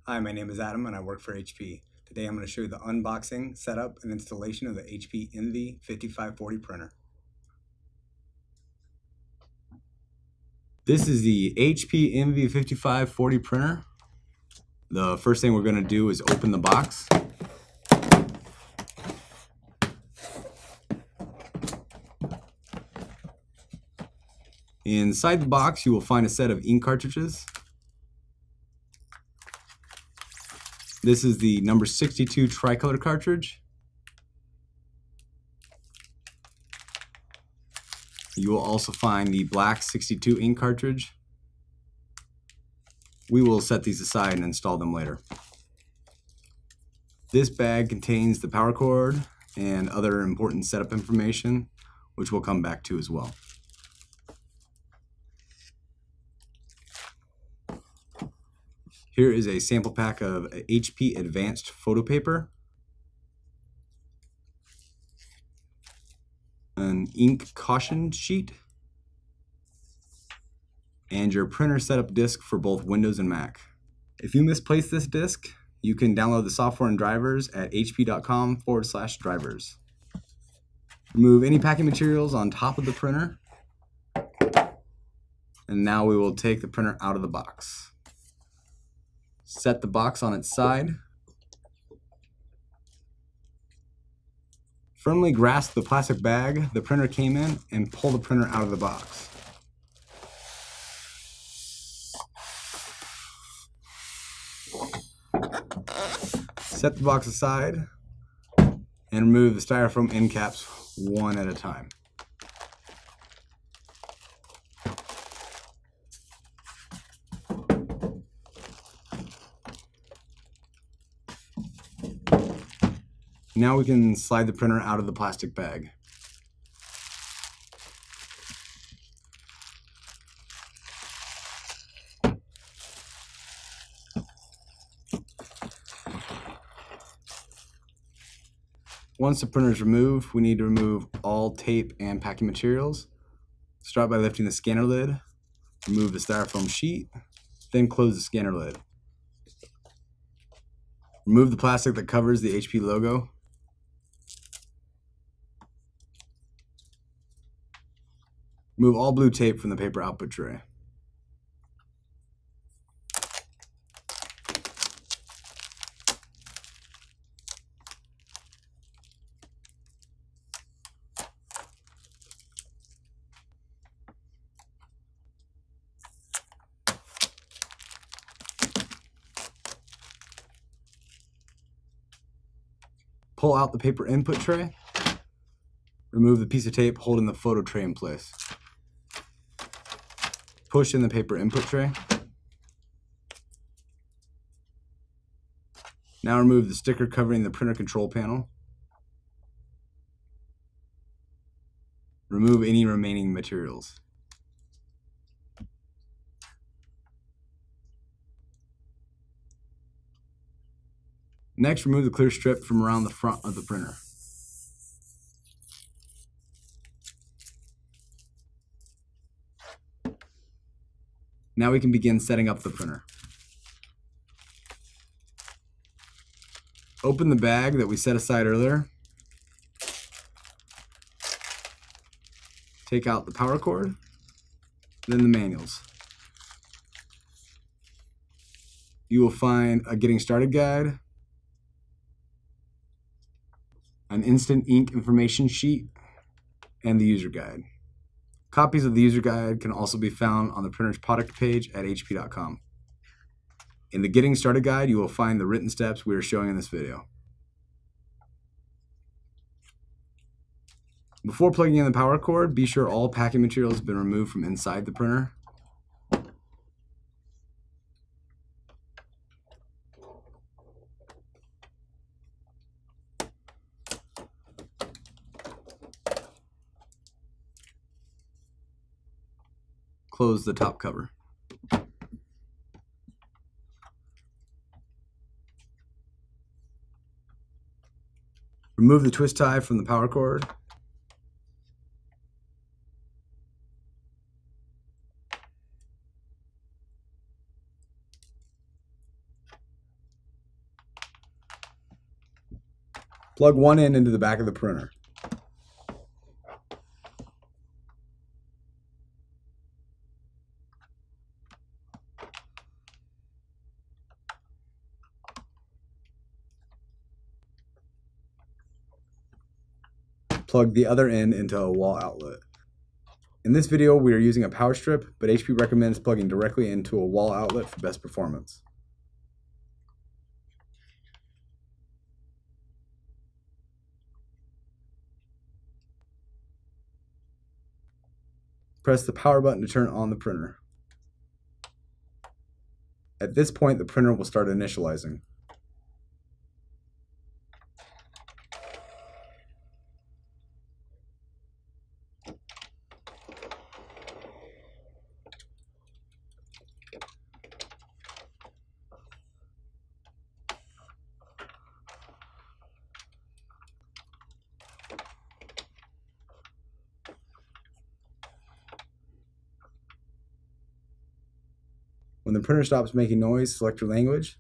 Hi, my name is Adam and I work for HP. Today I'm going to show you the unboxing, setup, and installation of the HP Envy 5540 printer. This is the HP Envy 5540 printer. The first thing we're going to do is open the box. Inside the box you will find a set of ink cartridges. This is the number 62 tricolor cartridge. You will also find the black 62 ink cartridge. We will set these aside and install them later. This bag contains the power cord and other important setup information, which we'll come back to as well. Here is a sample pack of HP Advanced photo paper, an ink caution sheet, and your printer setup disk for both Windows and Mac. If you misplace this disk, you can download the software and drivers at hp.com/drivers. Remove any packing materials on top of the printer. And now we will take the printer out of the box. Set the box on its side. Firmly grasp the plastic bag the printer came in and pull the printer out of the box. Set the box aside and remove the styrofoam end caps one at a time. Now we can slide the printer out of the plastic bag. Once the printer is removed, we need to remove all tape and packing materials. Start by lifting the scanner lid, remove the styrofoam sheet, then close the scanner lid. Remove the plastic that covers the HP logo. Remove all blue tape from the paper output tray. Pull out the paper input tray. Remove the piece of tape holding the photo tray in place. Push in the paper input tray. Now remove the sticker covering the printer control panel. Remove any remaining materials. Next, remove the clear strip from around the front of the printer. Now we can begin setting up the printer. Open the bag that we set aside earlier. Take out the power cord, then the manuals. You will find a getting started guide, an instant ink information sheet, and the user guide. Copies of the user guide can also be found on the printer's product page at hp.com. In the Getting Started guide, you will find the written steps we are showing in this video. Before plugging in the power cord, be sure all packing materials have been removed from inside the printer. Close the top cover. Remove the twist tie from the power cord. Plug one end into the back of the printer. Plug the other end into a wall outlet. In this video, we are using a power strip, but HP recommends plugging directly into a wall outlet for best performance. Press the power button to turn on the printer. At this point, the printer will start initializing. When the printer stops making noise, select your language,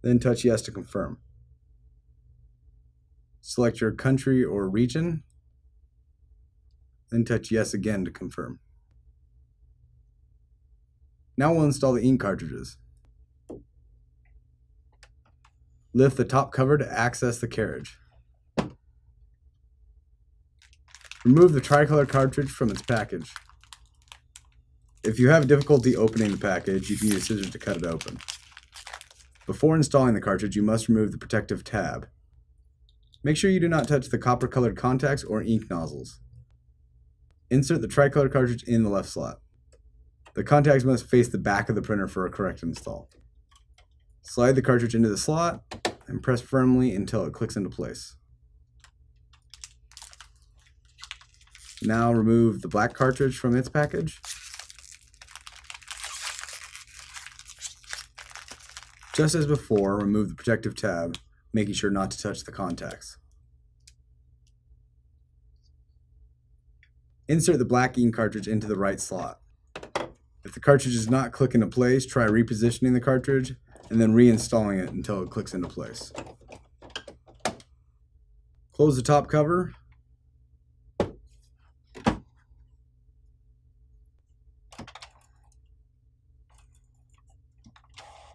then touch yes to confirm. Select your country or region, then touch yes again to confirm. Now we'll install the ink cartridges. Lift the top cover to access the carriage. Remove the tricolor cartridge from its package. If you have difficulty opening the package, you can use scissors to cut it open. Before installing the cartridge, you must remove the protective tab. Make sure you do not touch the copper-colored contacts or ink nozzles. Insert the tricolor cartridge in the left slot. The contacts must face the back of the printer for a correct install. Slide the cartridge into the slot and press firmly until it clicks into place. Now remove the black cartridge from its package. Just as before, remove the protective tab, making sure not to touch the contacts. Insert the black ink cartridge into the right slot. If the cartridge does not click into place, try repositioning the cartridge and then reinstalling it until it clicks into place. Close the top cover.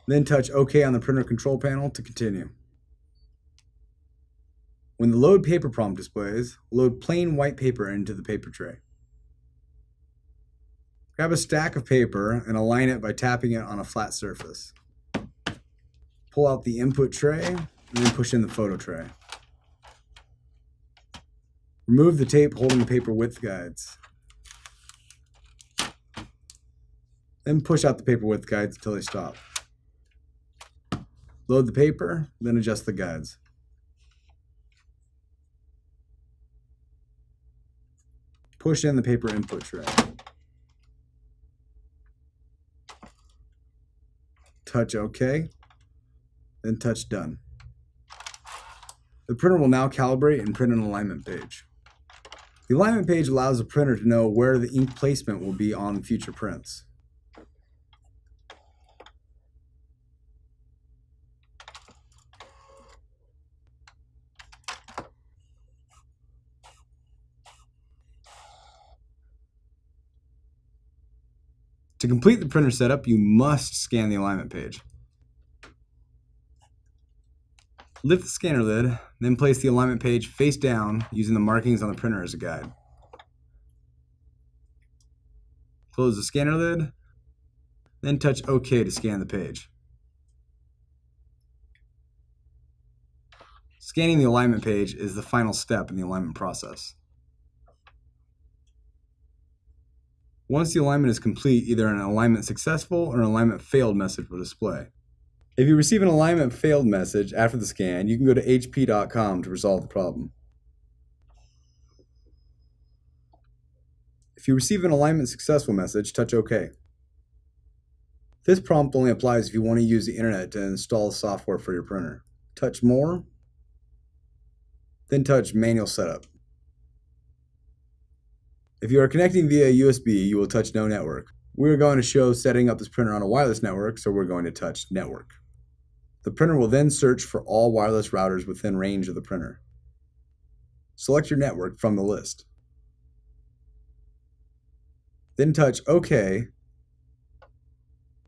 Then touch OK on the printer control panel to continue. When the load paper prompt displays, load plain white paper into the paper tray. Grab a stack of paper and align it by tapping it on a flat surface. Pull out the input tray and then push in the photo tray. Remove the tape holding the paper width guides. Then push out the paper width guides until they stop. Load the paper, then adjust the guides. Push in the paper input tray. Touch OK, then touch Done. The printer will now calibrate and print an alignment page. The alignment page allows the printer to know where the ink placement will be on future prints. To complete the printer setup, you must scan the alignment page. Lift the scanner lid, then place the alignment page face down using the markings on the printer as a guide. Close the scanner lid, then touch OK to scan the page. Scanning the alignment page is the final step in the alignment process. Once the alignment is complete, either an alignment successful or an alignment failed message will display. If you receive an alignment failed message after the scan, you can go to hp.com to resolve the problem. If you receive an alignment successful message, touch OK. This prompt only applies if you want to use the internet to install software for your printer. Touch More, then touch Manual Setup. If you are connecting via USB, you will touch No Network. We're going to show setting up this printer on a wireless network, so we're going to touch Network. The printer will then search for all wireless routers within range of the printer. select your network from the list. Then touch OK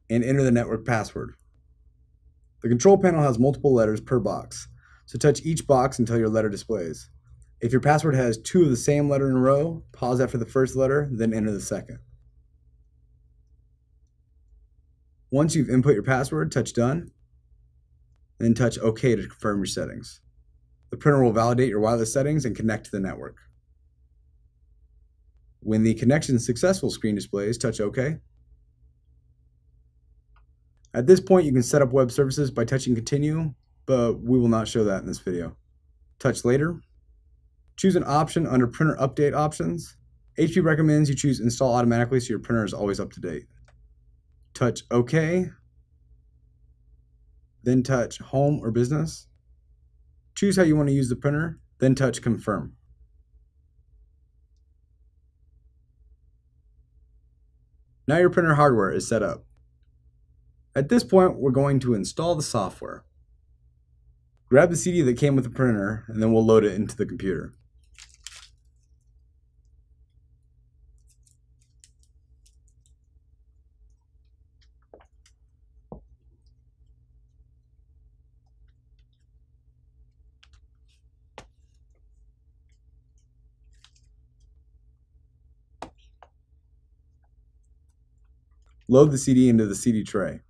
and enter the network password. The control panel has multiple letters per box, so touch each box until your letter displays. If your password has 2 of the same letter in a row, pause after the first letter, then enter the second. Once you've input your password, touch Done, then touch OK to confirm your settings. The printer will validate your wireless settings and connect to the network. When the connection successful screen displays, touch OK. At this point, you can set up web services by touching Continue, but we will not show that in this video. Touch Later. Choose an option under Printer Update Options. HP recommends you choose Install Automatically so your printer is always up to date. Touch OK. Then touch Home or Business. Choose how you want to use the printer, then touch Confirm. Now your printer hardware is set up. At this point, we're going to install the software. Grab the CD that came with the printer, and then we'll load it into the computer. Load the CD into the CD tray.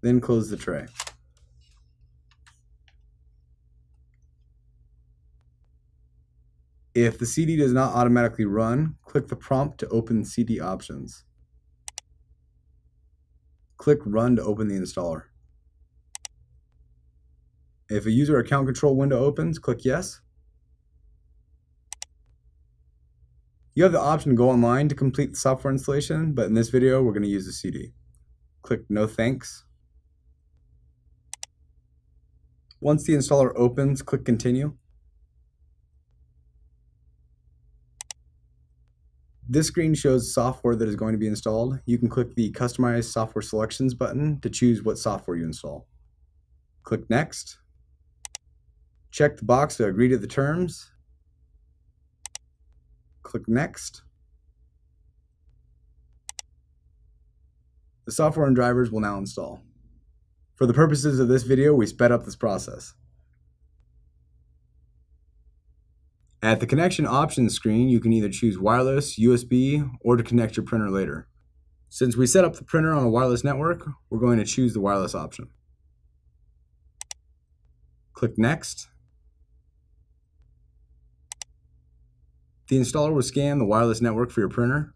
Then close the tray. If the CD does not automatically run, click the prompt to open CD options. Click Run to open the installer. If a user account control window opens, click Yes. You have the option to go online to complete the software installation, but in this video, we're going to use the CD. Click No Thanks. Once the installer opens, click Continue. This screen shows software that is going to be installed. You can click the Customize Software Selections button to choose what software you install. Click Next. Check the box to agree to the terms. Click Next. The software and drivers will now install. For the purposes of this video, we sped up this process. At the connection options screen, you can either choose wireless, USB, or to connect your printer later. Since we set up the printer on a wireless network, we're going to choose the wireless option. Click Next. The installer will scan the wireless network for your printer,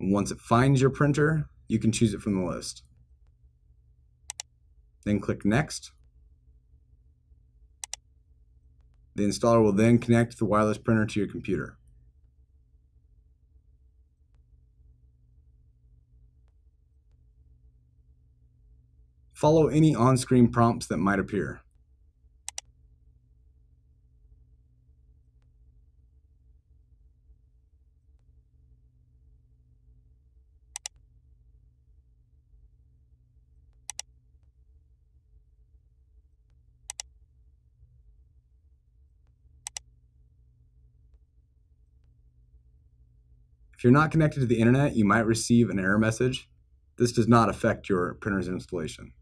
and once it finds your printer, you can choose it from the list. Then click Next. The installer will then connect the wireless printer to your computer. Follow any on-screen prompts that might appear. If you're not connected to the internet, you might receive an error message. This does not affect your printer's installation.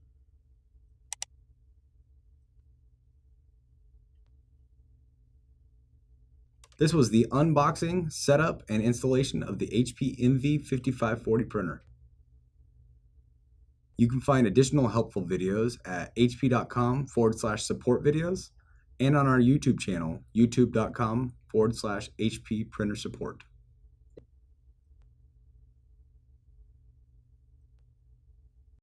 This was the unboxing, setup, and installation of the HP Envy 5540 printer. You can find additional helpful videos at hp.com/support videos and on our YouTube channel, youtube.com/HP printer support.